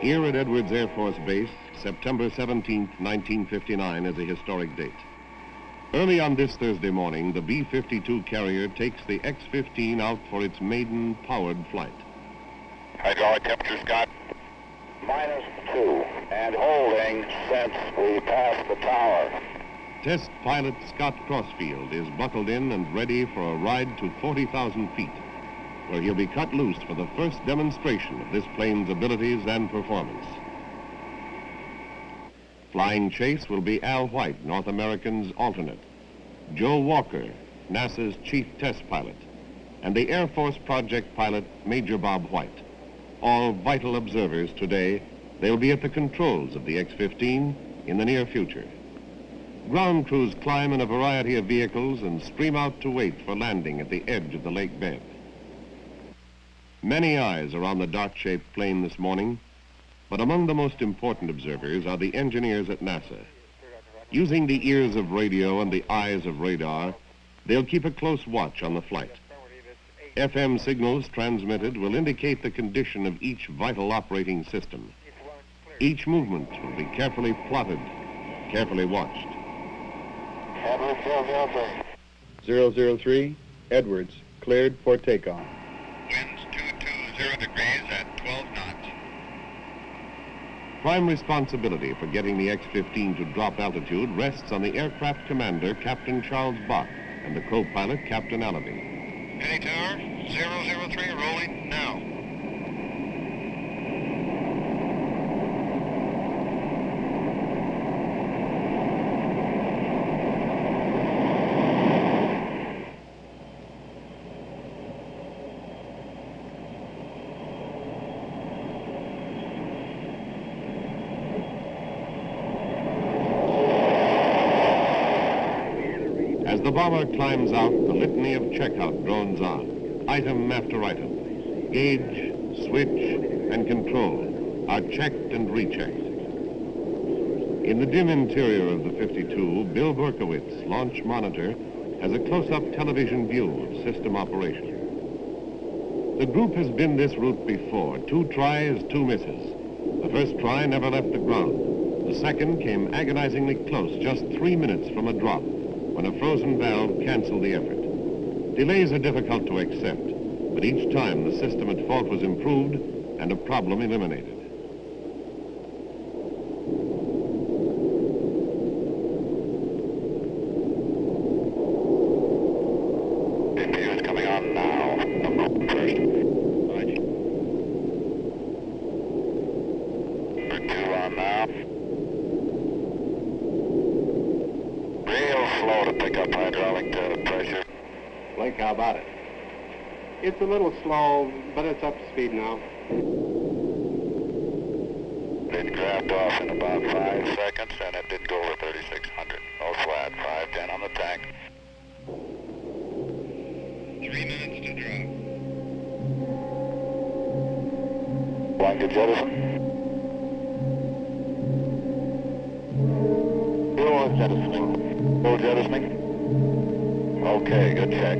Here at Edwards Air Force Base, September 17, 1959 is a historic date. Early on this Thursday morning, the B-52 carrier takes the X-15 out for its maiden powered flight. Hydraulic temperature, Scott? -2, and holding since we passed the tower. Test pilot Scott Crossfield is buckled in and ready for a ride to 40,000 feet, where he'll be cut loose for the first demonstration of this plane's abilities and performance. Flying chase will be Al White, North American's alternate, Joe Walker, NASA's chief test pilot, and the Air Force project pilot, Major Bob White. All vital observers today. They'll be at the controls of the X-15 in the near future. Ground crews climb in a variety of vehicles and stream out to wait for landing at the edge of the lake bed. Many eyes are on the dart-shaped plane this morning, but among the most important observers are the engineers at NASA. Using the ears of radio and the eyes of radar, they'll keep a close watch on the flight. FM signals transmitted will indicate the condition of each vital operating system. Each movement will be carefully plotted, carefully watched. Edwards 003, Edwards, cleared for takeoff. Winds 220 degrees at 12 knots. Prime responsibility for getting the X-15 to drop altitude rests on the aircraft commander, Captain Charles Bach, and the co-pilot, Captain Allaby. Any tower, 003, rolling now. As the bomber climbs out, the litany of checkout drones on. Item after item. Gauge, switch, and control are checked and rechecked. In the dim interior of the 52, Bill Berkowitz, launch monitor, has a close-up television view of system operation. The group has been this route before. 2 tries, 2 misses. The first try never left the ground. The second came agonizingly close, just 3 minutes from a drop, when a frozen valve canceled the effort. Delays are difficult to accept, but each time the system at fault was improved and a problem eliminated. CPU is coming on now. First. Right. 2 on now. Real slow to pick up hydraulic pressure. Blake, how about it? It's a little slow, but it's up to speed now. It grabbed off in about 5 seconds, and it did go over 3,600. Oh, flat, 510 on the tank. 3 minutes to drop. One to jettison. Fuel jettisoning. Full jettisoning. Okay, good check.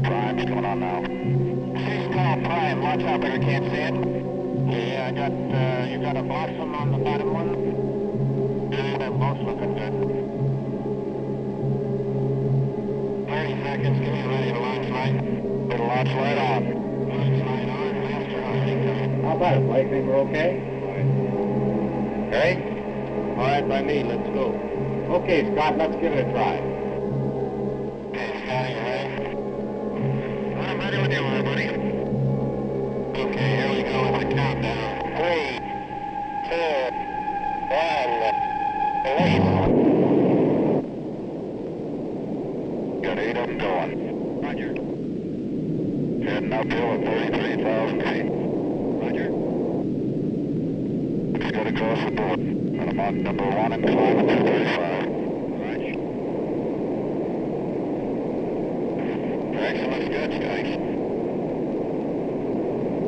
Prime's coming on now. 6 call Prime, watch out, but I can't see it. Yeah, you got a blossom on the bottom one? Yeah, they're both looking good. 30 seconds, get me ready to launch light. Put a launch light on. Launch light on, master on. How about it, Blake? Think we're okay? Ready? All right, by me. Let's go. Okay, Scott, let's give it a try. Okay, Scotty, you ready? I'm ready when you are, buddy. Okay, here we go with the countdown. 3, 2, 1, release. Got 8 of them going. Roger. Heading uphill at 33,000 feet. Roger. Looks good across the board. And I'm on number 1 and climbing to 35. Roger. Direction looks good, Scotty.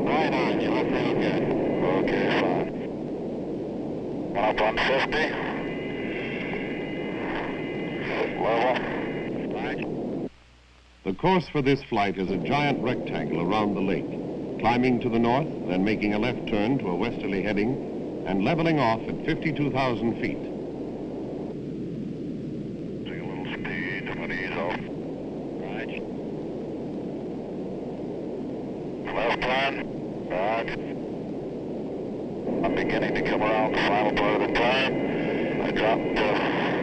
Right on, you look real good. Okay, fine. Up on 50. Level. The course for this flight is a giant rectangle around the lake. climbing to the north, then making a left turn to a westerly heading, and leveling off at 52,000 feet. Take a little speed, but ease off. Right. Left turn. Right. I'm beginning to come around the final part of the turn. I dropped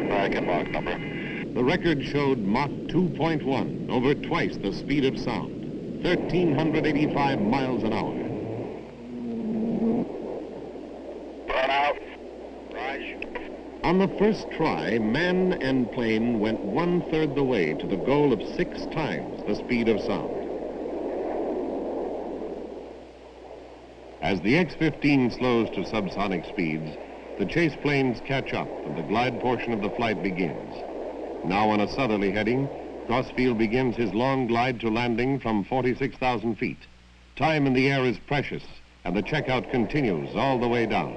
back in Mach number. The record showed Mach 2.1, over twice the speed of sound, 1,385 miles an hour. Burn out. Right. On the first try, man and plane went 1/3 the way to the goal of 6 times the speed of sound. As the X-15 slows to subsonic speeds, the chase planes catch up and the glide portion of the flight begins. Now on a southerly heading, Crossfield begins his long glide to landing from 46,000 feet. Time in the air is precious, and the checkout continues all the way down.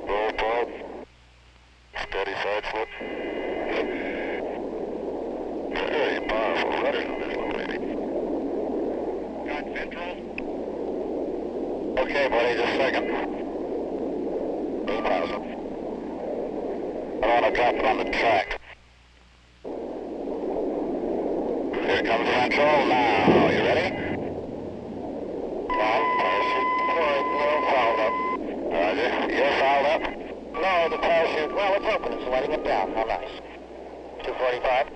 Roll. Steady side slip. Very powerful rudder on this little baby. Got ventral. Okay, buddy, just a second. 8,000. I want to drop it on the track. Here comes ventral now. You ready? Now, parachute deployed. No, fouled up. Roger. You're fouled up? No, the parachute, well, it's open. It's letting it down. How nice. 245.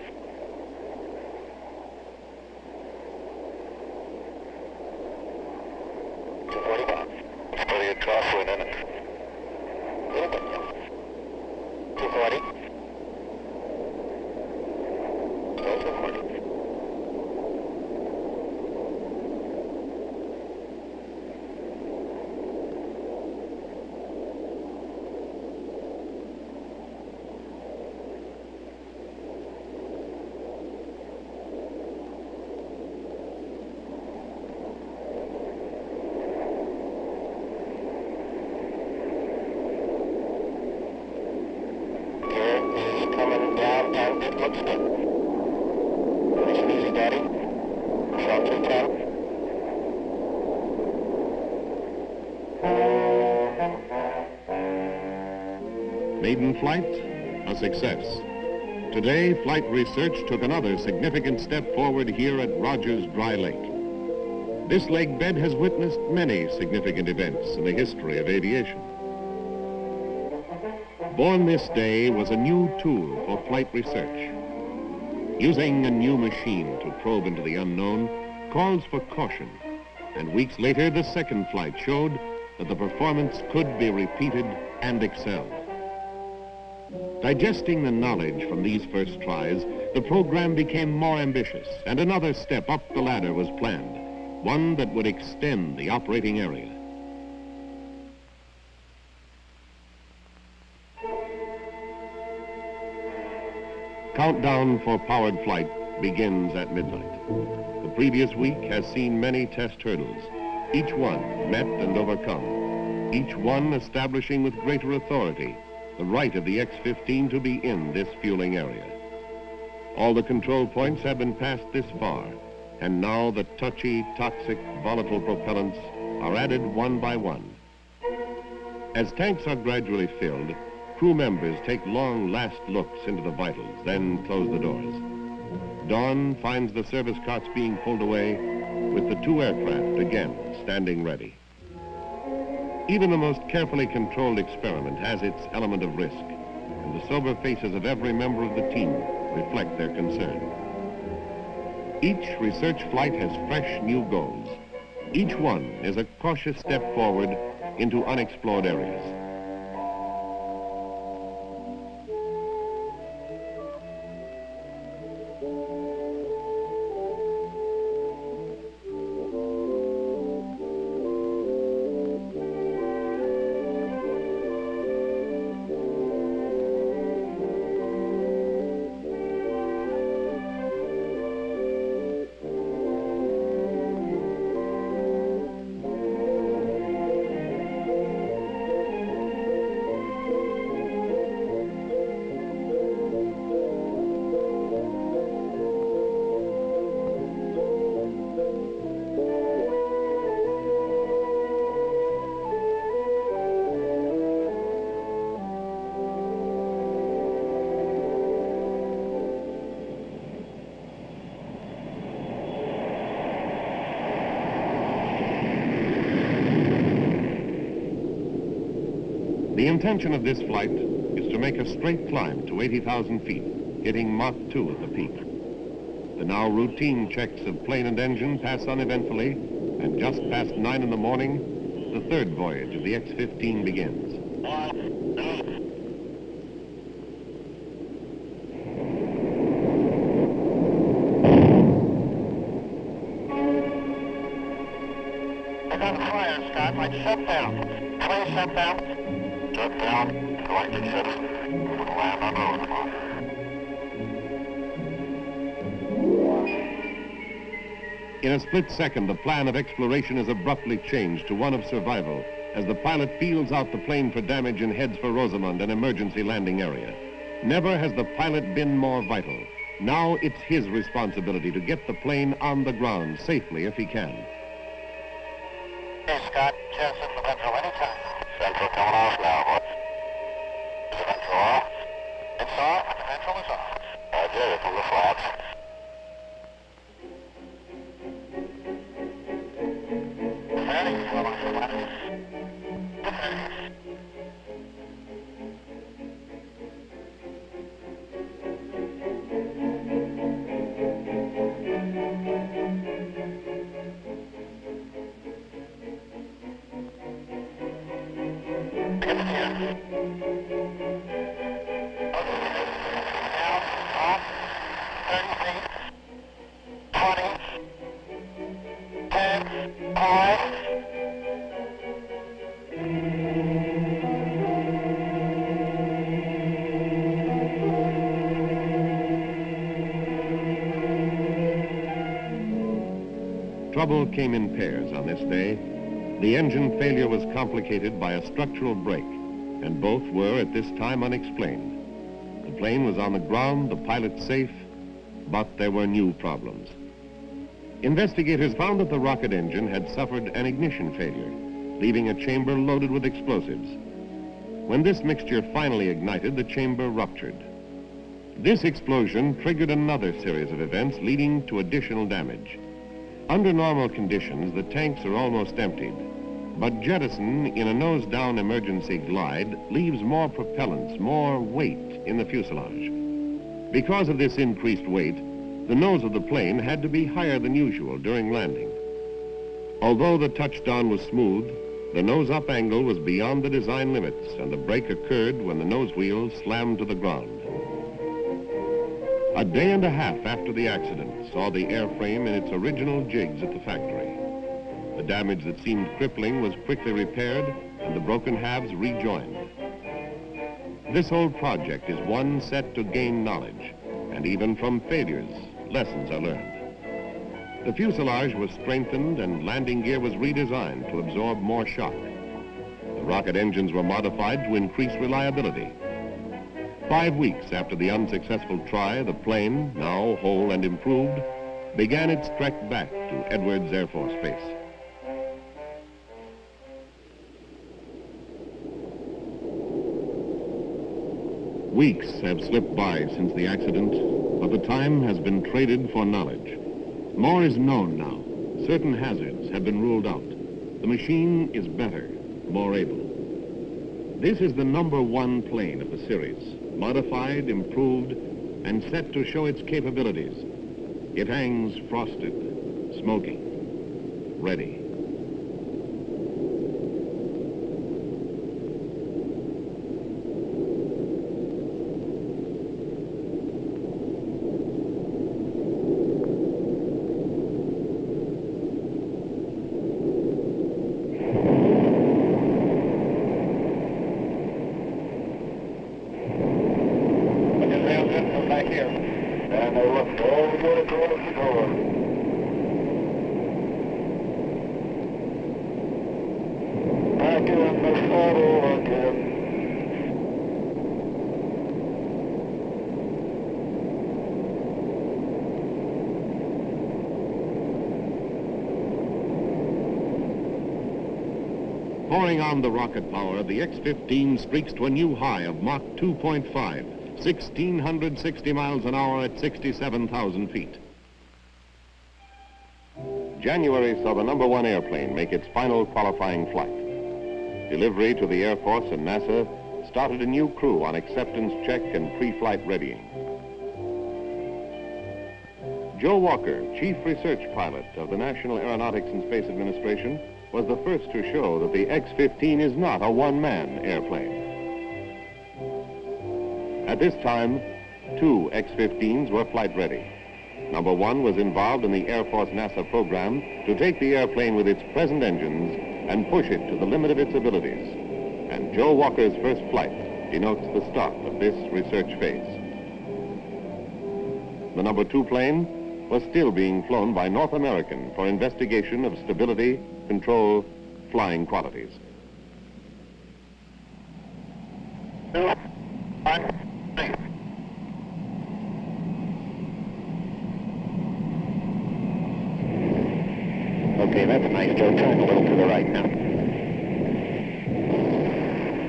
It's pretty good crosswind, isn't it? 240. Still 240. Looks good. Nice and easy, Daddy. Shot 210. Maiden flight, a success. Today, flight research took another significant step forward here at Rogers Dry Lake. This lake bed has witnessed many significant events in the history of aviation. Born this day was a new tool for flight research. Using a new machine to probe into the unknown calls for caution, and weeks later the second flight showed that the performance could be repeated and excelled. Digesting the knowledge from these first tries, the program became more ambitious, and another step up the ladder was planned, one that would extend the operating area. Countdown for powered flight begins at midnight. The previous week has seen many test hurdles, each one met and overcome, each one establishing with greater authority the right of the X-15 to be in this fueling area. All the control points have been passed this far, and now the touchy, toxic, volatile propellants are added one by one. As tanks are gradually filled, crew members take long last looks into the vitals, then close the doors. Dawn finds the service cots being pulled away, with the 2 aircraft again standing ready. Even the most carefully controlled experiment has its element of risk, and the sober faces of every member of the team reflect their concern. Each research flight has fresh new goals. Each one is a cautious step forward into unexplored areas. The intention of this flight is to make a straight climb to 80,000 feet, hitting Mach 2 at the peak. The now routine checks of plane and engine pass uneventfully, and just past 9 in the morning, the third voyage of the X-15 begins. They're on fire, Scott. Like shut down. Plane shut down. Shut down. Like to shut it. Land on Rosemont. In a split second, the plan of exploration is abruptly changed to one of survival as the pilot feels out the plane for damage and heads for Rosamond, an emergency landing area. Never has the pilot been more vital. Now it's his responsibility to get the plane on the ground safely if he can. Hey, Scott. Jensen, the ventral anytime. Ventral coming off now, boy. Is the ventral off? It's off, and the ventral is off. I did it from the flaps. Trouble came in pairs on this day. The engine failure was complicated by a structural break, and both were at this time unexplained. The plane was on the ground, the pilot safe, but there were new problems. Investigators found that the rocket engine had suffered an ignition failure, leaving a chamber loaded with explosives. When this mixture finally ignited, the chamber ruptured. This explosion triggered another series of events leading to additional damage. Under normal conditions, the tanks are almost emptied, but jettison in a nose-down emergency glide leaves more propellants, more weight in the fuselage. Because of this increased weight, the nose of the plane had to be higher than usual during landing. Although the touchdown was smooth, the nose-up angle was beyond the design limits, and the break occurred when the nose wheels slammed to the ground. A day and a half after the accident saw the airframe in its original jigs at the factory. The damage that seemed crippling was quickly repaired and the broken halves rejoined. This whole project is one set to gain knowledge, and even from failures, lessons are learned. The fuselage was strengthened and landing gear was redesigned to absorb more shock. The rocket engines were modified to increase reliability. 5 weeks after the unsuccessful try, the plane, now whole and improved, began its trek back to Edwards Air Force Base. Weeks have slipped by since the accident, but the time has been traded for knowledge. More is known now. Certain hazards have been ruled out. The machine is better, more able. This is the #1 plane of the series, modified, improved, and set to show its capabilities. It hangs frosted, smoking, ready. Pouring on the rocket power, the X-15 streaks to a new high of Mach 2.5, 1,660 miles an hour at 67,000 feet. January saw the #1 airplane make its final qualifying flight. Delivery to the Air Force and NASA started a new crew on acceptance check and pre-flight readying. Joe Walker, Chief Research Pilot of the National Aeronautics and Space Administration, was the first to show that the X-15 is not a one-man airplane. At this time, 2 X-15s were flight ready. Number 1 was involved in the Air Force NASA program to take the airplane with its present engines and push it to the limit of its abilities. And Joe Walker's first flight denotes the start of this research phase. The number 2 plane was still being flown by North American for investigation of stability, control, flying quantities. Okay, that's nice, Joe. Turn a little to the right now.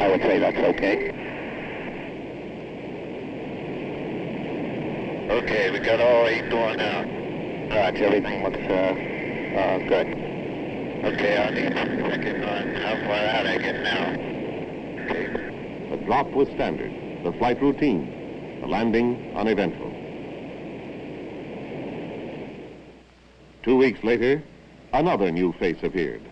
I would say that's okay. Okay, we got all 8 going now. Roger, everything looks good. Okay, I'll need a second on how far out I get now. Okay. The drop was standard, the flight routine, the landing uneventful. 2 weeks later, another new face appeared.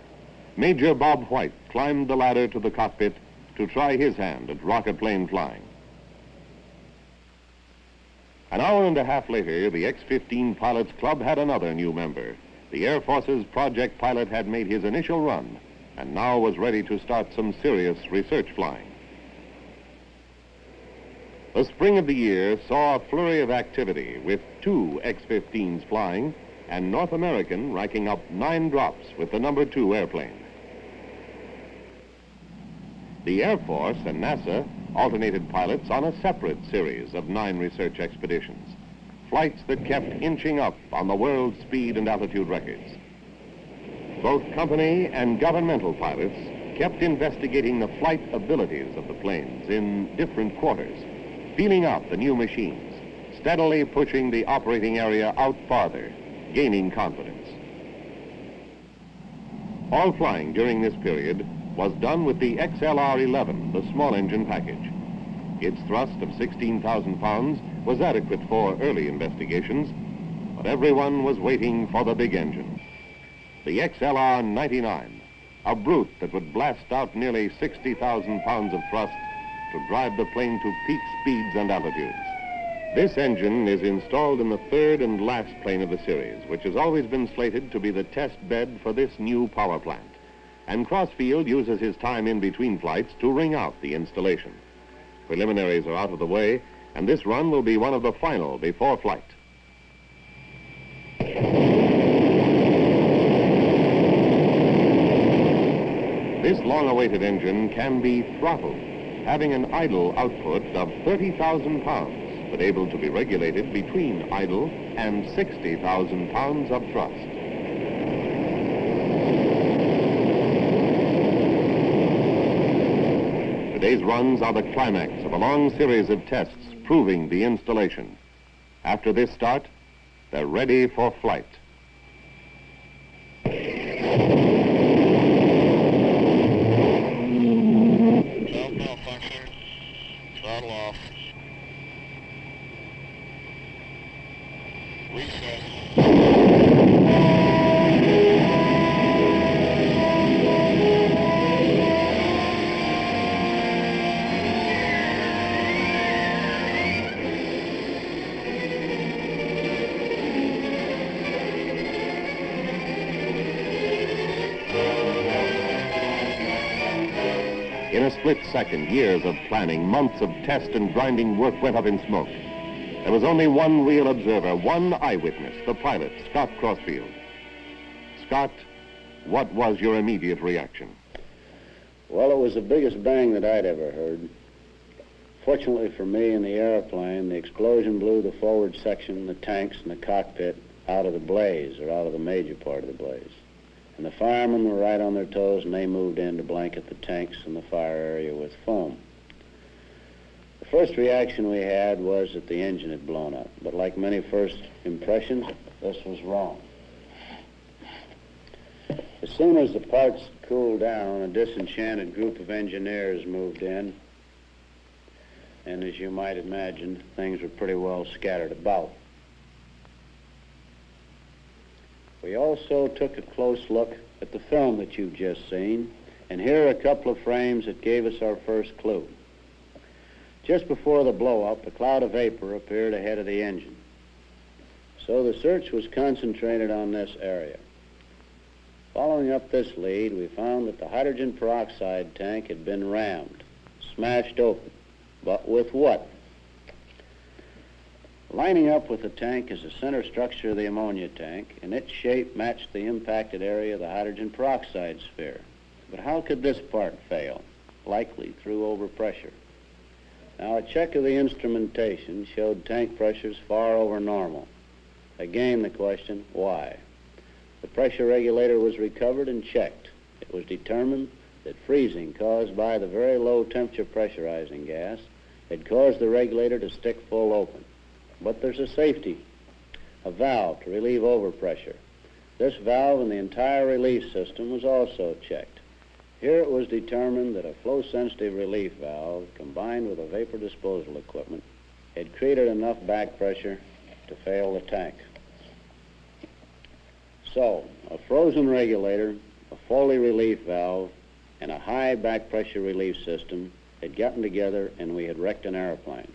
Major Bob White climbed the ladder to the cockpit to try his hand at rocket plane flying. An hour and a half later, the X-15 Pilots Club had another new member. The Air Force's project pilot had made his initial run and now was ready to start some serious research flying. The spring of the year saw a flurry of activity with 2 X-15s flying and North American racking up 9 drops with the number 2 airplane. The Air Force and NASA alternated pilots on a separate series of 9 research expeditions, flights that kept inching up on the world speed and altitude records. Both company and governmental pilots kept investigating the flight abilities of the planes in different quarters, feeling out the new machines, steadily pushing the operating area out farther, gaining confidence. All flying during this period was done with the XLR-11, the small engine package. Its thrust of 16,000 pounds was adequate for early investigations, but everyone was waiting for the big engine. The XLR-99, a brute that would blast out nearly 60,000 pounds of thrust to drive the plane to peak speeds and altitudes. This engine is installed in the 3rd and last plane of the series, which has always been slated to be the test bed for this new power plant. And Crossfield uses his time in between flights to ring out the installation. Preliminaries are out of the way, and this run will be one of the final before flight. This long-awaited engine can be throttled, having an idle output of 30,000 pounds, but able to be regulated between idle and 60,000 pounds of thrust. Today's runs are the climax of a long series of tests proving the installation. After this start, they're ready for flight. Valve malfunction. Throttle off. Reset. In a split second, years of planning, months of test and grinding work went up in smoke. There was only one real observer, one eyewitness, the pilot, Scott Crossfield. Scott, what was your immediate reaction? Well, it was the biggest bang that I'd ever heard. Fortunately for me and the airplane, the explosion blew the forward section, the tanks, and the cockpit out of the blaze, or out of the major part of the blaze. And the firemen were right on their toes, and they moved in to blanket the tanks and the fire area with foam. The first reaction we had was that the engine had blown up, but like many first impressions, this was wrong. As soon as the parts cooled down, a disenchanted group of engineers moved in, and as you might imagine, things were pretty well scattered about. We also took a close look at the film that you've just seen, and here are a couple of frames that gave us our first clue. Just before the blow-up, a cloud of vapor appeared ahead of the engine. So the search was concentrated on this area. Following up this lead, we found that the hydrogen peroxide tank had been rammed, smashed open. But with what? Lining up with the tank is the center structure of the ammonia tank, and its shape matched the impacted area of the hydrogen peroxide sphere. But how could this part fail? Likely through overpressure. Now, a check of the instrumentation showed tank pressures far over normal. Again, the question, why? The pressure regulator was recovered and checked. It was determined that freezing caused by the very low temperature pressurizing gas had caused the regulator to stick full open. But there's a safety, a valve to relieve overpressure. This valve and the entire release system was also checked. Here it was determined that a flow-sensitive relief valve combined with a vapor disposal equipment had created enough back pressure to fail the tank. So, a frozen regulator, a Foley relief valve, and a high back pressure relief system had gotten together and we had wrecked an airplane.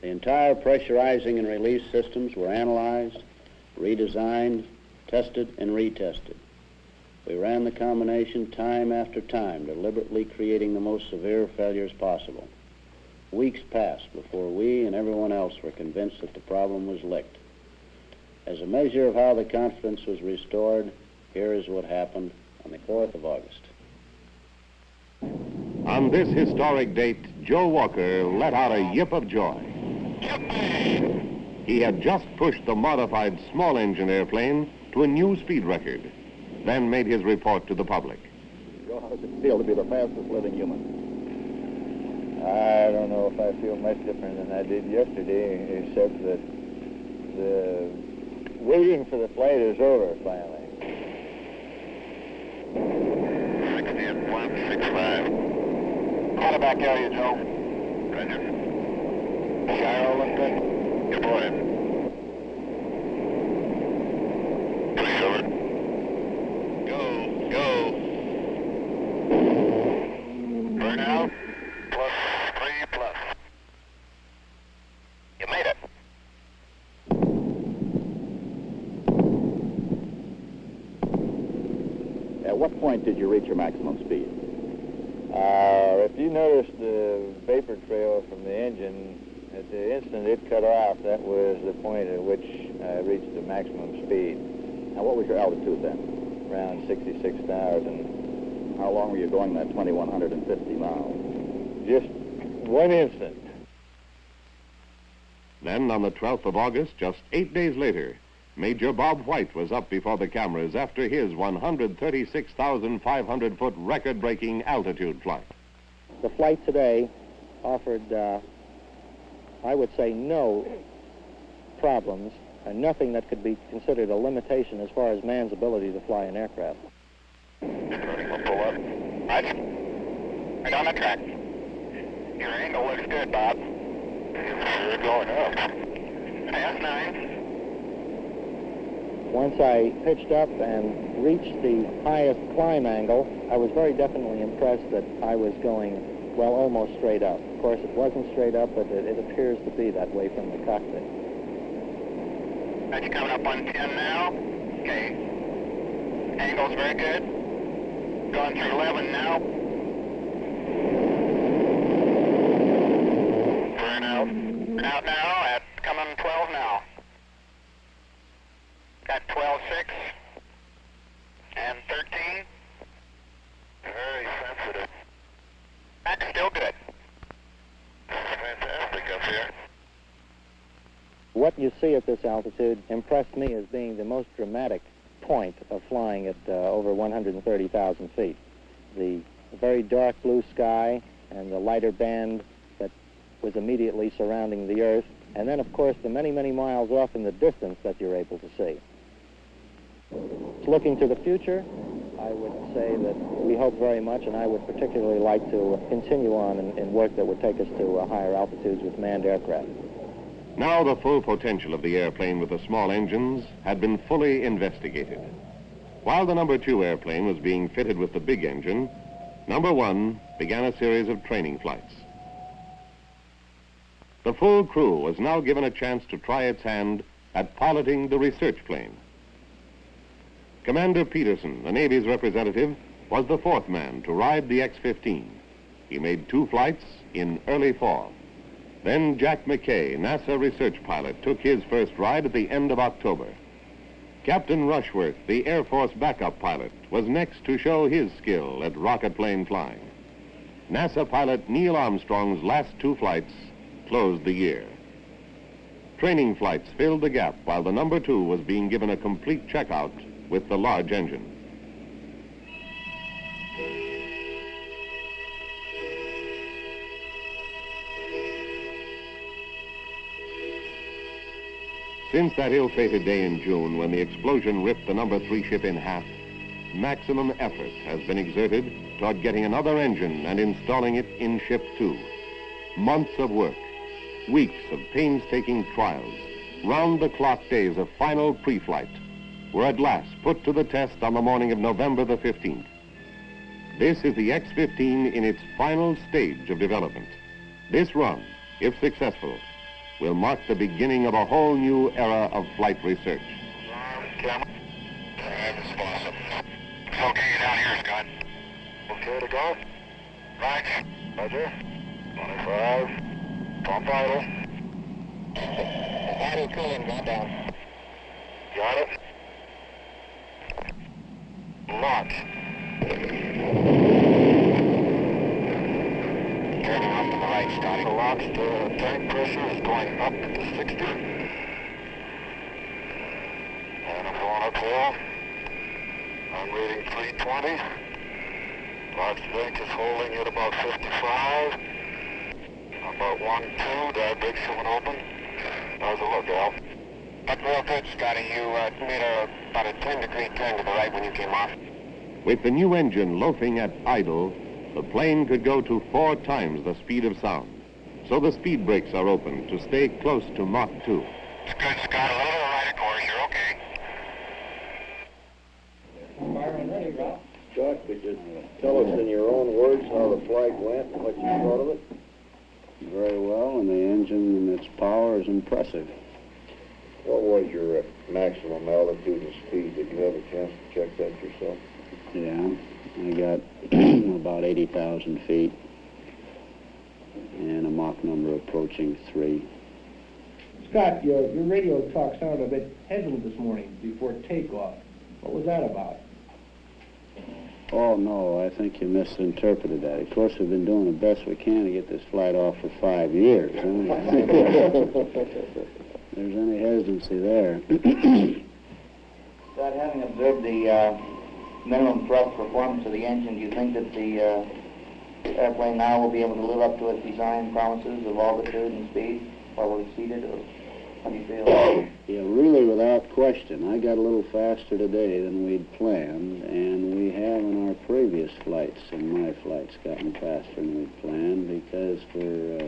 The entire pressurizing and release systems were analyzed, redesigned, tested, and retested. We ran the combination time after time, deliberately creating the most severe failures possible. Weeks passed before we and everyone else were convinced that the problem was licked. As a measure of how the confidence was restored, here is what happened on the 4th of August. On this historic date, Joe Walker let out a yip of joy. He had just pushed the modified small engine airplane to a new speed record, then made his report to the public. Joe, how does it feel to be the fastest living human? I don't know if I feel much different than I did yesterday, except that the waiting for the flight is over finally. 6165. Call it back area, Joe. Roger. Gyro look good? Good boy. Please over. Go. Burn out. +3+. You made it. At what point did you reach your maximum speed? If you notice the vapor trail from the engine, at the instant it cut off, that was the point at which I reached the maximum speed. Now, what was your altitude then? Around 66,000. How long were you going that 2,150 miles? Just one instant. Then, on the 12th of August, just 8 days later, Major Bob White was up before the cameras after his 136,500-foot record-breaking altitude flight. The flight today offered, I would say, no problems, and nothing that could be considered a limitation as far as man's ability to fly an aircraft. We'll pull up. Right. Right on the track. Your angle looks good, Bob. You're going up. Pass 9. Once I pitched up and reached the highest climb angle, I was very definitely impressed that I was going, well, almost straight up. Of course, it wasn't straight up, but it appears to be that way from the cockpit. That's coming up on 10 now. Okay. Angle's very good. Going through 11 now. Burn out. Out now at coming 12 now. Got 12.6 and 13. Very sensitive. That's still good. Fantastic up here. What you see at this altitude impressed me as being the most dramatic point of flying at over 130,000 feet. The very dark blue sky and the lighter band that was immediately surrounding the Earth, and then, of course, the many, many miles off in the distance that you're able to see. Looking to the future, I would say that we hope very much, and I would particularly like to continue on in work that would take us to higher altitudes with manned aircraft. Now the full potential of the airplane with the small engines had been fully investigated. While the number 2 airplane was being fitted with the big engine, number 1 began a series of training flights. The full crew was now given a chance to try its hand at piloting the research plane. Commander Peterson, the Navy's representative, was the 4th man to ride the X-15. He made 2 flights in early fall. Then Jack McKay, NASA research pilot, took his first ride at the end of October. Captain Rushworth, the Air Force backup pilot, was next to show his skill at rocket plane flying. NASA pilot Neil Armstrong's last 2 flights closed the year. Training flights filled the gap while the number 2 was being given a complete checkout with the large engine. Since that ill-fated day in June when the explosion ripped the number 3 ship in half, maximum effort has been exerted toward getting another engine and installing it in Ship 2. Months of work, weeks of painstaking trials, round-the-clock days of final pre-flight were at last put to the test on the morning of November the 15th. This is the X-15 in its final stage of development. This run, if successful, will mark the beginning of a whole new era of flight research. Camera. That's awesome. It's okay, you're down here, Scott. Okay to go? Right. Roger. 25. Pump vital. Auto cooling got down. Got it. Launch. Turning off to the right, Scotty. The launch tank pressure is going up to 60. And I'm going uphill. I'm reading 320. Launch tank is holding at about 55. About 1-2, that big showing open. How's it look, Al? Looked real good, Scotty. You made about a 10-degree turn to the right when you came off. With the new engine loafing at idle, the plane could go to 4 times the speed of sound. So the speed brakes are open to stay close to Mach 2. It's good, Scott. A little to the right, of course. You're okay. Scott, could you tell us in your own words how the flight went and what you thought of it? Very well, and the engine and its power is impressive. What was your maximum altitude and speed? Did you have a chance to check that yourself? Yeah, I got about 80,000 feet and a Mach number approaching 3. Scott, your radio talk sounded a bit hesitant this morning before takeoff. What was that about? Oh, no, I think you misinterpreted that. Of course, we've been doing the best we can to get this flight off for 5 years. There's any hesitancy there. Scott, having observed the minimum thrust performance of the engine, do you think that the airplane now will be able to live up to its design promises of altitude and speed, or will exceed it, or how do you feel? Yeah, really, without question. I got a little faster today than we'd planned, and we have in our previous flights, in my flights, gotten faster than we'd planned, because for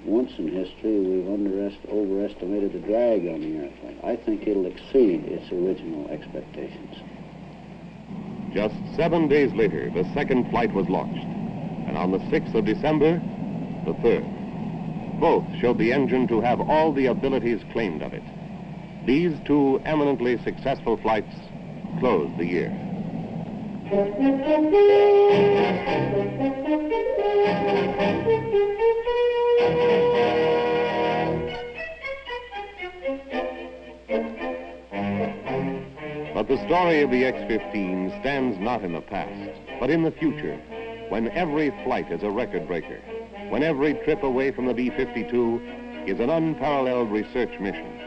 once in history, we've overestimated the drag on the airplane. I think it'll exceed its original expectations. Just 7 days later, the second flight was launched. And on the 6th of December, the third. Both showed the engine to have all the abilities claimed of it. These 2 eminently successful flights closed the year. But the story of the X-15 stands not in the past, but in the future, when every flight is a record breaker, when every trip away from the B-52 is an unparalleled research mission.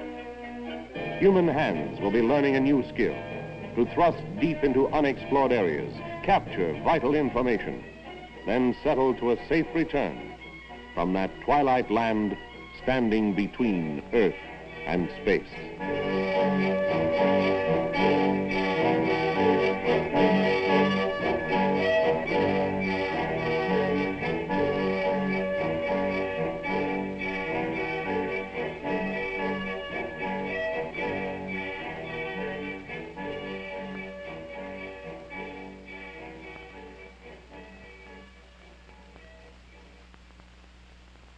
Human hands will be learning a new skill to thrust deep into unexplored areas, capture vital information, then settle to a safe return from that twilight land standing between Earth and space.